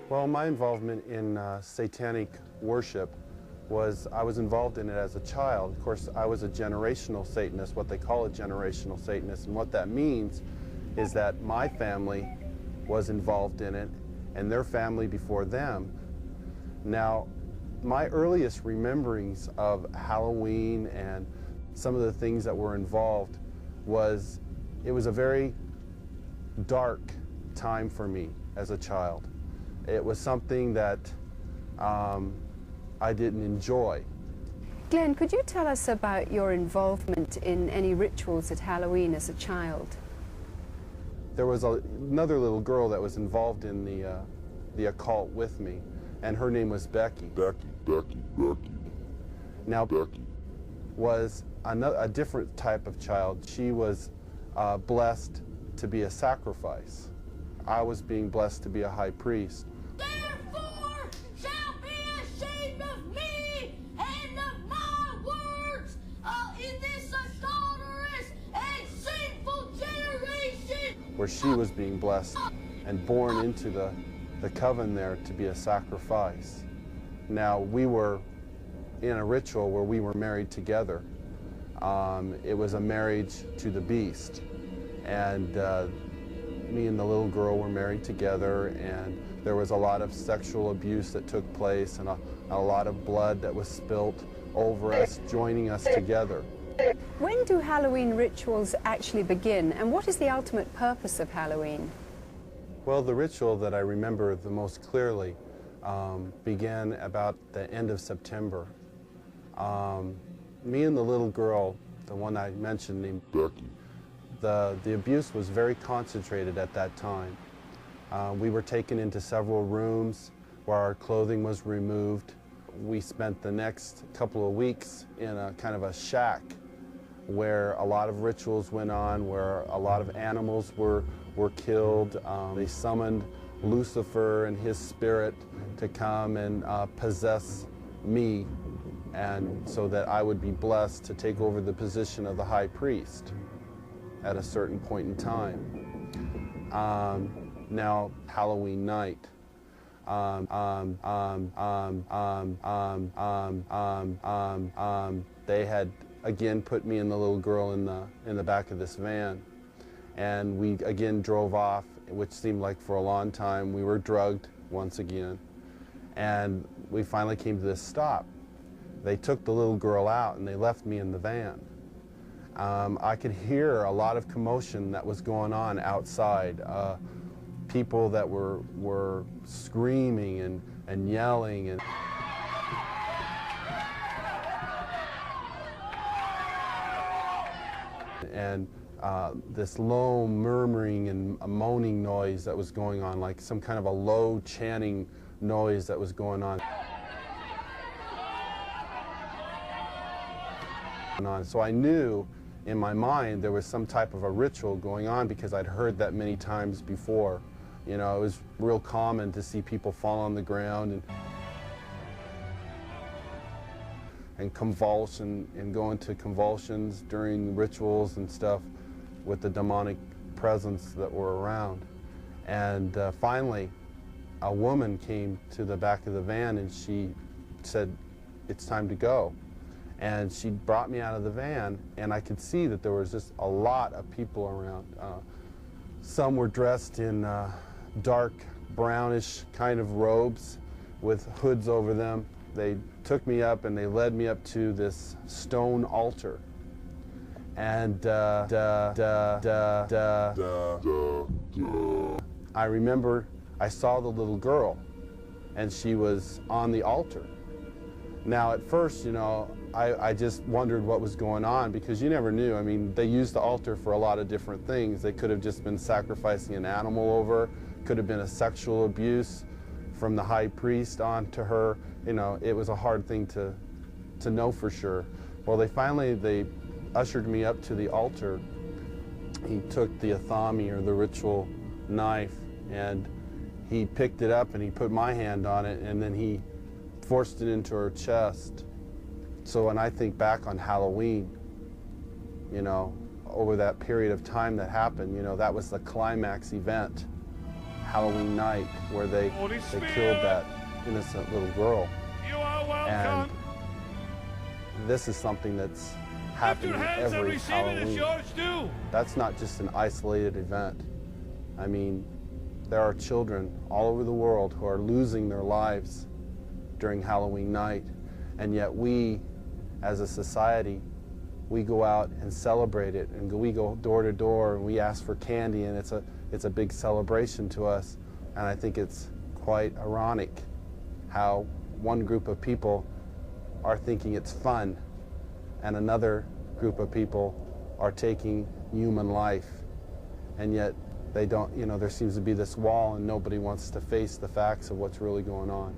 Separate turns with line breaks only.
Well, my involvement in satanic worship was, I was involved in it as a child. Of course, I was a generational Satanist, what they call a generational Satanist, and what that means is that my family was involved in it and their family before them. Now, my earliest rememberings of Halloween and some of the things that were involved was, it was a very dark time for me as a child. It was something that I didn't enjoy.
Glenn, could you tell us about your involvement in any rituals at Halloween as a child?
There was another little girl that was involved in the occult with me, and her name was Becky. Becky. Now, Becky was a different type of child. She was blessed to be a sacrifice. I was being blessed to be a high priest.
Therefore shall be ashamed of me and of my words in this adulterous and sinful generation.
Where she was being blessed and born into the coven there to be a sacrifice. Now, we were in a ritual where we were married together. It was a marriage to the beast. And me and the little girl were married together, and there was a lot of sexual abuse that took place and a lot of blood that was spilt over us, joining us together.
When do Halloween rituals actually begin, and what is the ultimate purpose of Halloween?
Well, the ritual that I remember the most clearly began about the end of September. Me and the little girl, the one I mentioned named Becky, the abuse was very concentrated at that time. We were taken into several rooms where our clothing was removed. We spent the next couple of weeks in a kind of a shack where a lot of rituals went on, where a lot of animals were killed. They summoned Lucifer and his spirit to come and possess me, and so that I would be blessed to take over the position of the high priest at a certain point in time. Now, Halloween night, they had again put me and the little girl in the back of this van, and we again drove off, which seemed like for a long time. We were drugged once again, and we finally came to this stop. They took the little girl out and they left me in the van. I could hear a lot of commotion that was going on outside. People that were screaming and yelling. And this low murmuring and moaning noise that was going on, like some kind of a low chanting noise that was going on. So I knew in my mind there was some type of a ritual going on, because I'd heard that many times before. You know, it was real common to see people fall on the ground and convulsion and go into convulsions during rituals and stuff with the demonic presence that were around. And finally, a woman came to the back of the van and she said, "It's time to go." And she brought me out of the van, and I could see that there was just a lot of people around. Some were dressed in dark brownish kind of robes with hoods over them. They took me up and they led me up to this stone altar. And I remember I saw the little girl, and she was on the altar. Now, at first, you know, I just wondered what was going on, because you never knew. I mean, they used the altar for a lot of different things. They could have just been sacrificing an animal over, could have been a sexual abuse from the high priest onto her. You know, it was a hard thing to know for sure. Well, they ushered me up to the altar. He took the athami, or the ritual knife, and he picked it up and he put my hand on it, and then he forced it into her chest. So when I think back on Halloween, you know, over that period of time that happened, you know, that was the climax event. Halloween night where they killed that innocent little girl.
You are welcome.
And this is something that's happening every Halloween. That's not just an isolated event. I mean, there are children all over the world who are losing their lives during Halloween night, and yet we, as a society, we go out and celebrate it, and we go door to door and we ask for candy, and it's a big celebration to us. And I think it's quite ironic how one group of people are thinking it's fun and another group of people are taking human life, and yet they don't, you know, there seems to be this wall and nobody wants to face the facts of what's really going on.